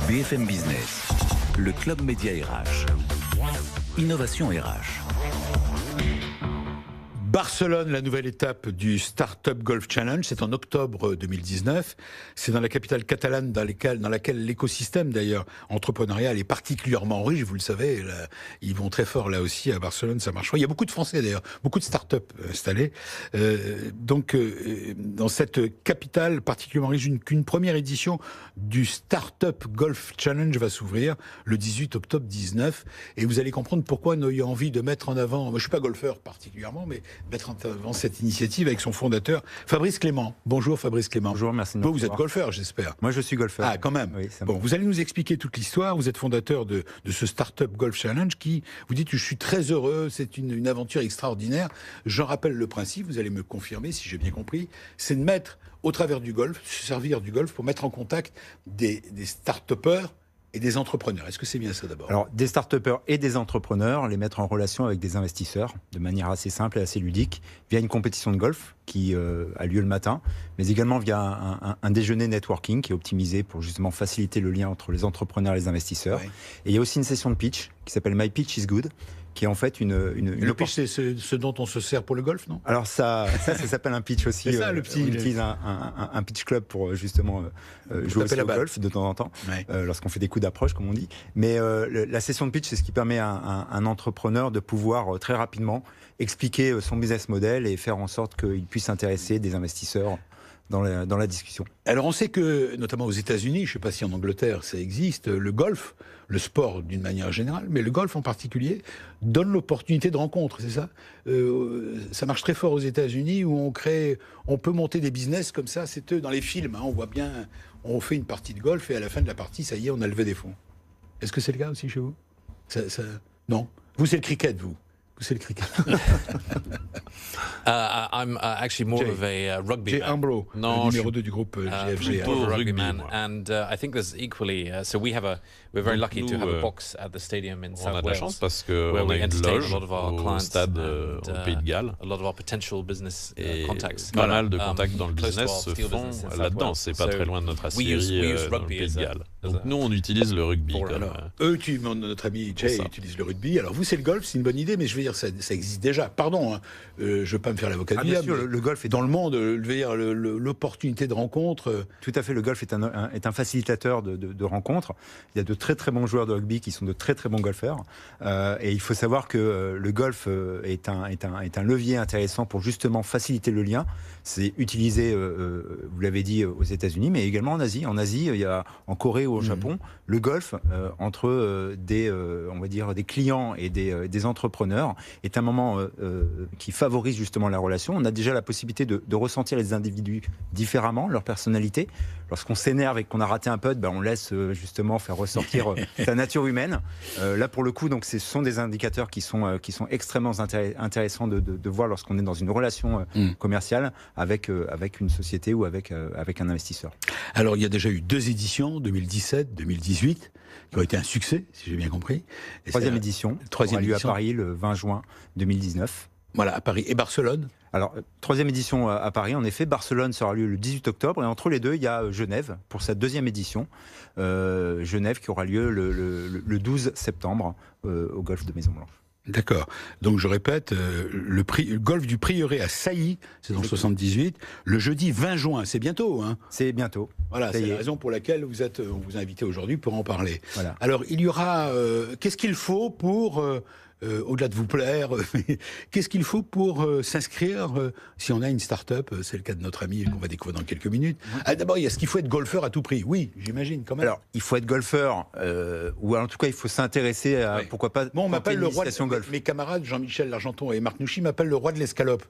BFM Business, le Club Média RH, Innovation RH. Barcelone, la nouvelle étape du Startup Golf Challenge, c'est en octobre 2019. C'est dans la capitale catalane dans laquelle l'écosystème d'ailleurs entrepreneurial est particulièrement riche, vous le savez. Là, ils vont très fort là aussi à Barcelone, ça marche fort. Il y a beaucoup de Français d'ailleurs, beaucoup de startups installés. Dans cette capitale particulièrement riche, qu'une première édition du Startup Golf Challenge va s'ouvrir le 18 octobre 19. Et vous allez comprendre pourquoi on a eu envie de mettre en avant, moi je suis pas golfeur particulièrement, mais mettre en avant cette initiative avec son fondateur, Fabrice Clément. Bonjour Fabrice Clément. Bonjour, merci de me Vous êtes recevoir. golfeur, j'espère. Moi, je suis golfeur. Ah, quand même. Oui, bon, vous allez nous expliquer toute l'histoire. Vous êtes fondateur de ce Startup Golf Challenge qui, vous dites, je suis très heureux, c'est une aventure extraordinaire. J'en rappelle le principe, vous allez me confirmer si j'ai bien compris, c'est de mettre, au travers du golf, se servir du golf pour mettre en contact des start-upers et des entrepreneurs. Est-ce que c'est bien ça d'abord ? Alors, des start-upers et des entrepreneurs, les mettre en relation avec des investisseurs de manière assez simple et assez ludique, via une compétition de golf qui a lieu le matin, mais également via un déjeuner networking qui est optimisé pour justement faciliter le lien entre les entrepreneurs et les investisseurs. Ouais. Et il y a aussi une session de pitch qui s'appelle My Pitch is Good, qui est en fait le pitch, c'est ce dont on se sert pour le golf, non ? Alors ça s'appelle un pitch aussi. C'est ça, le petit. On utilise un pitch club pour justement jouer aussi au golf de temps en temps, ouais. Lorsqu'on fait des coups d'approche, comme on dit. Mais la session de pitch, c'est ce qui permet à un entrepreneur de pouvoir très rapidement expliquer son business model et faire en sorte qu'il puisse intéresser des investisseurs dans la discussion. Alors on sait que, notamment aux États-Unis, je ne sais pas si en Angleterre ça existe, le golf, le sport d'une manière générale, mais le golf en particulier, donne l'opportunité de rencontre, c'est ça ? Ça marche très fort aux États-Unis où on peut monter des business comme ça, c'est eux dans les films, hein, on voit bien, on fait une partie de golf et à la fin de la partie, ça y est, on a levé des fonds. Est-ce que c'est le cas aussi chez vous ? Non ? Vous, c'est le cricket, vous ? C'est le cricket. I'm actually more of a rugby Jay man. Ambro, numéro 2 du groupe GFG. Rugby man, and I think there's equally. So we're very lucky to have a box at the stadium in South Wales. On a de la chance parce que on a une loge au stade au Pays de Galles. A lot of our potential business contacts. Pas mal de contacts dans le business se font là-dedans. C'est pas très loin de notre aciérie dans le Pays de Galles. Donc nous, on utilise le rugby. Notre ami Jay utilise le rugby. Alors vous, c'est le golf, c'est une bonne idée, mais je veux dire, ça existe déjà. Pardon, hein, je ne veux pas me faire l'avocat du diable. Bien sûr, le golf est dans le monde, l'opportunité de rencontre. Tout à fait, le golf est un facilitateur de rencontres. Il y a de très très bons joueurs de rugby qui sont de très très bons golfeurs. Et il faut savoir que le golf est un levier intéressant pour justement faciliter le lien. C'est utilisé, vous l'avez dit, aux États-Unis, mais également en Asie. En Asie, il y a en Corée ou au Japon, le golf entre on va dire des clients et des entrepreneurs est un moment qui favorise justement la relation. On a déjà la possibilité de ressentir les individus différemment, leur personnalité. Lorsqu'on s'énerve et qu'on a raté un putt, on laisse justement faire ressortir sa nature humaine. Là, pour le coup, donc, ce sont des indicateurs qui sont extrêmement intéressants de voir lorsqu'on est dans une relation commerciale avec une société ou avec un investisseur. Alors, il y a déjà eu 2 éditions, 2017, 2018, qui ont été un succès, si j'ai bien compris. Et troisième édition aura lieu à Paris le 20 juin 2019. Voilà, à Paris et Barcelone. Alors, 3e édition à Paris, en effet. Barcelone sera lieu le 18 octobre. Et entre les deux, il y a Genève pour sa 2e édition. Genève qui aura lieu le 12 septembre au golf de Maison-Blanche. D'accord. Donc je répète, le golf du Prieuré à Sailly, c'est dans le 78, le jeudi 20 juin, c'est bientôt. Hein. C'est bientôt. Voilà, c'est la raison pour laquelle on vous a invité aujourd'hui pour en parler. Voilà. Alors il y aura, qu'est-ce qu'il faut pour... au-delà de vous plaire, qu'est-ce qu'il faut pour s'inscrire si on a une start-up, c'est le cas de notre ami qu'on va découvrir dans quelques minutes. D'abord, est-ce qu'il faut être golfeur à tout prix ? Oui, j'imagine quand même. Alors, il faut être golfeur, ou en tout cas, il faut s'intéresser à, pourquoi pas, on m'appelle le roi golf. Mes camarades Jean-Michel Largenton et Marc Nouchy m'appellent le roi de l'escalope.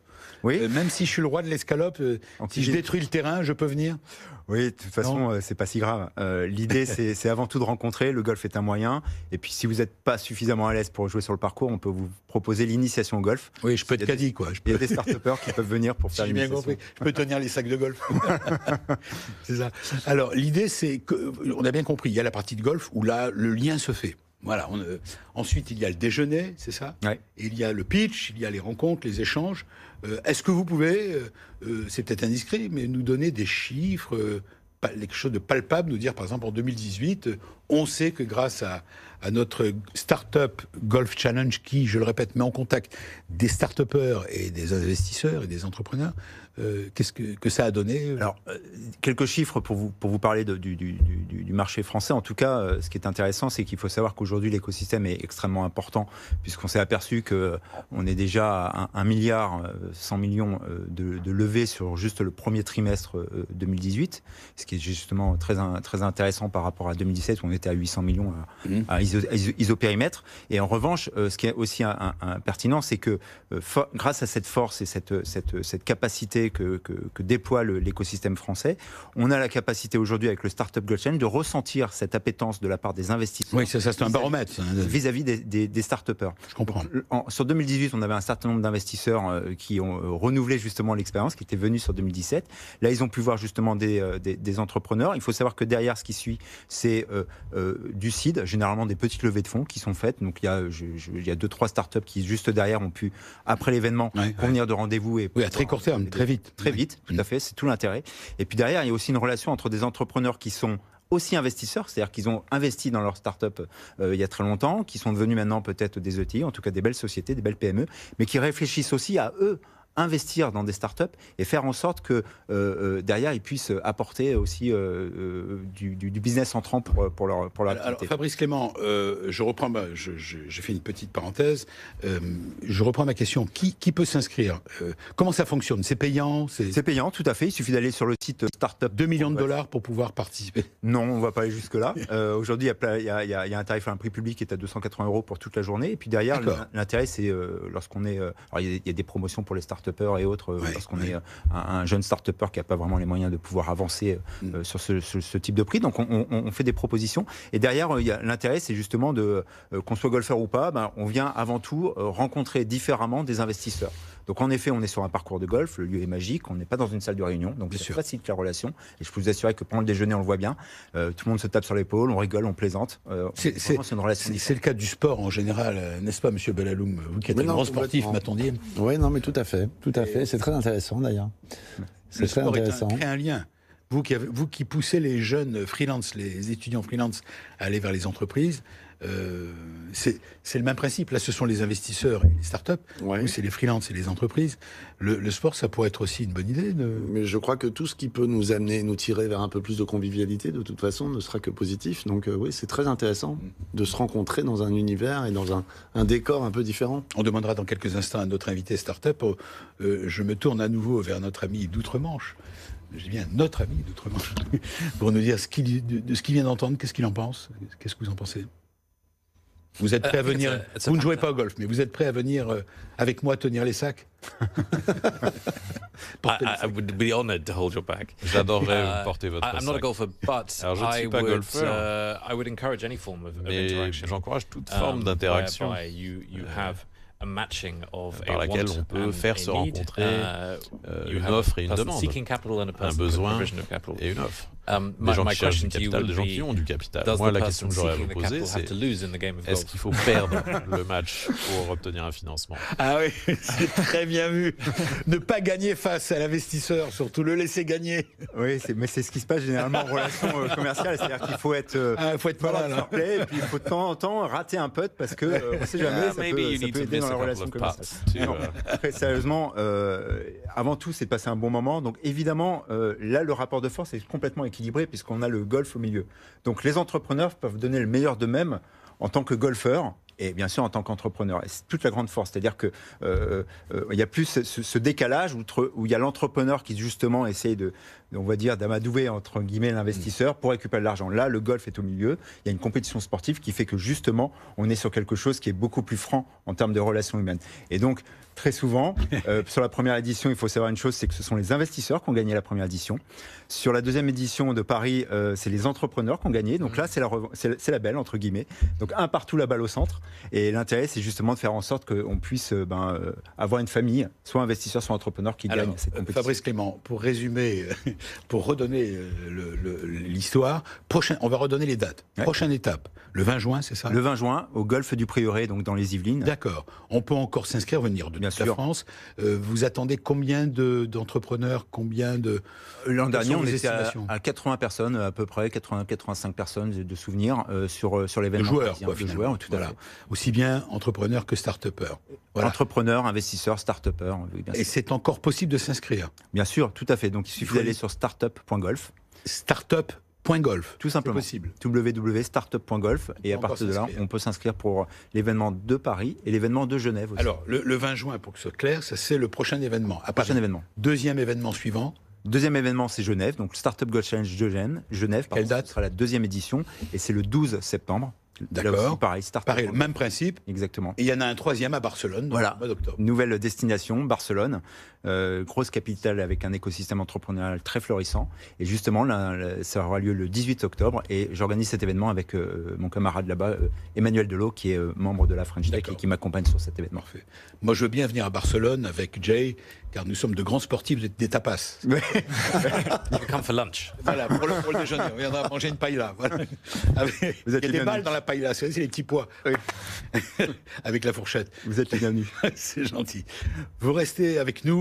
Oui. Même si je suis le roi de l'escalope, si je détruis le terrain, je peux venir ? Oui, de toute façon, c'est pas si grave. L'idée, c'est avant tout de rencontrer. Le golf est un moyen. Et puis, si vous n'êtes pas suffisamment à l'aise pour jouer sur le parcours, on peut vous proposer l'initiation au golf. Oui, je peux être caddie, quoi. Il y a des start-upers qui peuvent venir pour faire l'initiation. J'ai bien compris. Je peux tenir les sacs de golf. C'est ça. Alors, l'idée, c'est qu'on a bien compris. Il y a la partie de golf où là, le lien se fait. Voilà. Ensuite, il y a le déjeuner, c'est ça ? Ouais. Et il y a le pitch, il y a les rencontres, les échanges. Est-ce que vous pouvez, c'est peut-être indiscret, mais nous donner des chiffres quelque chose de palpable, nous dire par exemple en 2018, on sait que grâce à notre Startup Golf Challenge qui, je le répète, met en contact des start-upers et des investisseurs et des entrepreneurs, qu'est-ce que ça a donné? Alors, quelques chiffres pour vous parler du marché français. En tout cas, ce qui est intéressant, c'est qu'il faut savoir qu'aujourd'hui, l'écosystème est extrêmement important, puisqu'on s'est aperçu qu'on est déjà à 1 milliard 100 millions de levées sur juste le premier trimestre 2018, ce qui est justement très intéressant par rapport à 2017, où on était à 800 millions à isopérimètre. Et en revanche, ce qui est aussi pertinent, c'est que grâce à cette force et cette capacité que déploie l'écosystème français, on a la capacité aujourd'hui avec le Startup Golf Challenge de ressentir cette appétence de la part des investisseurs. Oui, ça c'est un baromètre. Vis-à-vis des start-upers. Je comprends. Sur 2018, on avait un certain nombre d'investisseurs qui ont renouvelé justement l'expérience, qui étaient venus sur 2017. Là, ils ont pu voir justement des entrepreneurs. Il faut savoir que derrière, ce qui suit, c'est du seed, généralement des petites levées de fonds qui sont faites. Donc, il y a 2-3 startups qui, juste derrière, ont pu, après l'événement, convenir de rendez-vous. Oui, à très court terme, très vite. Très vite, tout à fait, c'est tout l'intérêt. Et puis derrière, il y a aussi une relation entre des entrepreneurs qui sont aussi investisseurs, c'est-à-dire qu'ils ont investi dans leur start-up il y a très longtemps, qui sont devenus maintenant peut-être des ETI, en tout cas des belles sociétés, des belles PME, mais qui réfléchissent aussi à eux investir dans des startups et faire en sorte que derrière ils puissent apporter aussi du business entrant pour leur activité. Alors Fabrice Clément, je reprends, j'ai fait une petite parenthèse, je reprends ma question. Qui peut s'inscrire? Comment ça fonctionne? C'est payant? C'est payant, tout à fait. Il suffit d'aller sur le site Startup. 2 millions de dollars pour pouvoir participer? Non, on ne va pas aller jusque-là. Aujourd'hui, il y a un tarif, un prix public qui est à 280 € pour toute la journée. Et puis derrière, l'intérêt, c'est lorsqu'on est... alors il y a des promotions pour les startups et autres, parce qu'on est un jeune start-upper qui n'a pas vraiment les moyens de pouvoir avancer sur ce type de prix. Donc on fait des propositions. Et derrière, l'intérêt, c'est justement qu'on soit golfeur ou pas, on vient avant tout rencontrer différemment des investisseurs. Donc en effet, on est sur un parcours de golf, le lieu est magique, on n'est pas dans une salle de réunion, donc c'est facile la relation. Et je peux vous assurer que pendant le déjeuner, on le voit bien, tout le monde se tape sur l'épaule, on rigole, on plaisante. C'est une relation. C'est le cas du sport en général, n'est-ce pas, Monsieur Belaloum, vous qui êtes un grand sportif, m'attendiez? Oui, non, mais tout à fait, c'est très intéressant d'ailleurs. C'est très intéressant. Crée un lien. Vous qui poussez les jeunes freelance, les étudiants freelance à aller vers les entreprises. C'est le même principe. Là, ce sont les investisseurs et les startups. Vous, c'est les freelances et les entreprises. Le sport, ça pourrait être aussi une bonne idée. Mais je crois que tout ce qui peut nous amener, nous tirer vers un peu plus de convivialité, de toute façon, ne sera que positif. Donc oui, c'est très intéressant de se rencontrer dans un univers et dans un décor un peu différent. On demandera dans quelques instants à notre invité startup. Je me tourne à nouveau vers notre ami d'Outre-Manche. Je dis bien notre ami d'Outre-Manche pour nous dire de ce qu'il vient d'entendre. Qu'est-ce qu'il en pense? Qu'est-ce que vous en pensez? Vous êtes prêt à venir, vous ne jouez pas au golf, mais vous êtes prêt à venir avec moi tenir les sacs? I would be honored to hold your bag. J'adorerais porter votre sac. I'm not a golfer, but Alors, je ne suis pas golfeur, I would encourage any form of interaction. J'encourage toute forme d'interaction. You have a matching of par laquelle on peut faire se rencontrer une offre et une demande, un besoin et une offre. Des gens qui cherchent du capital, des gens qui ont du capital. Moi, la question que j'aurais à vous poser, c'est est-ce qu'il faut perdre le match pour obtenir un financement? Ah oui, c'est très bien vu. Ne pas gagner face à l'investisseur, surtout le laisser gagner. Oui, mais c'est ce qui se passe généralement en relation commerciale. C'est-à-dire qu'il faut être malin, et puis il faut de temps en temps rater un putt parce que on ne sait jamais, ça peut aider dans la relation commerciale. Très sérieusement, avant tout, c'est de passer un bon moment. Donc évidemment, là, le rapport de force est complètement équilibré puisqu'on a le golf au milieu. Donc les entrepreneurs peuvent donner le meilleur d'eux-mêmes en tant que golfeurs et bien sûr en tant qu'entrepreneur. Et c'est toute la grande force, c'est-à-dire que il y a plus ce décalage où il y a l'entrepreneur qui justement essaye on va dire d'amadouer entre guillemets l'investisseur pour récupérer de l'argent. Là, le golf est au milieu. Il y a une compétition sportive qui fait que justement, on est sur quelque chose qui est beaucoup plus franc en termes de relations humaines. Et donc, très souvent, sur la première édition, il faut savoir une chose, c'est que ce sont les investisseurs qui ont gagné la première édition. Sur la deuxième édition de Paris, c'est les entrepreneurs qui ont gagné. Donc là, c'est la belle, entre guillemets. Donc un partout, la balle au centre. Et l'intérêt, c'est justement de faire en sorte qu'on puisse avoir une famille, soit investisseur, soit entrepreneur, qui gagne cette compétition. Fabrice Clément, pour résumer, pour redonner l'histoire, on va redonner les dates. Ouais. Prochaine étape, le 20 juin, c'est ça? Le 20 juin, au golfe du Prieuré, donc dans les Yvelines. D'accord. On peut encore s'inscrire, venir de toute la France. Vous attendez combien d'entrepreneurs, combien de... L'an dernier, on était à 80 personnes, à peu près, 80-85 personnes de souvenirs sur l'événement. De joueurs, tout à fait. Aussi bien entrepreneurs que start-upers. Voilà. Entrepreneurs, investisseurs, start-upers. Oui, et c'est encore possible de s'inscrire? Bien sûr, tout à fait. Donc il suffit d'aller sur startup.golf. Startup.golf. Tout simplement. Possible. www.startup.golf. Et à partir de là, on peut s'inscrire pour l'événement de Paris et l'événement de Genève aussi. Alors, le 20 juin, pour que ce soit clair, ça c'est le prochain événement. Deuxième événement suivant. Deuxième événement, c'est Genève. Donc le Startup Golf Challenge de Genève. Quelle date? Ce sera la deuxième édition. Et c'est le 12 septembre. D'accord. Pareil, le même principe. Exactement. Et il y en a un troisième à Barcelone, voilà. Au mois d'octobre. Nouvelle destination, Barcelone. Grosse capitale avec un écosystème entrepreneurial très florissant. Et justement, là, ça aura lieu le 18 octobre. Et j'organise cet événement avec mon camarade là-bas, Emmanuel Delot, qui est membre de la French Tech et qui m'accompagne sur cet événement. Parfait. Moi, je veux bien venir à Barcelone avec Jay, car nous sommes de grands sportifs des tapas. You come for lunch. Voilà, pour le déjeuner. On viendra manger une paella. Voilà. Il y a des balles dans la paella, c'est les petits pois. Oui. Avec la fourchette. Vous êtes les bienvenus. C'est gentil. Vous restez avec nous.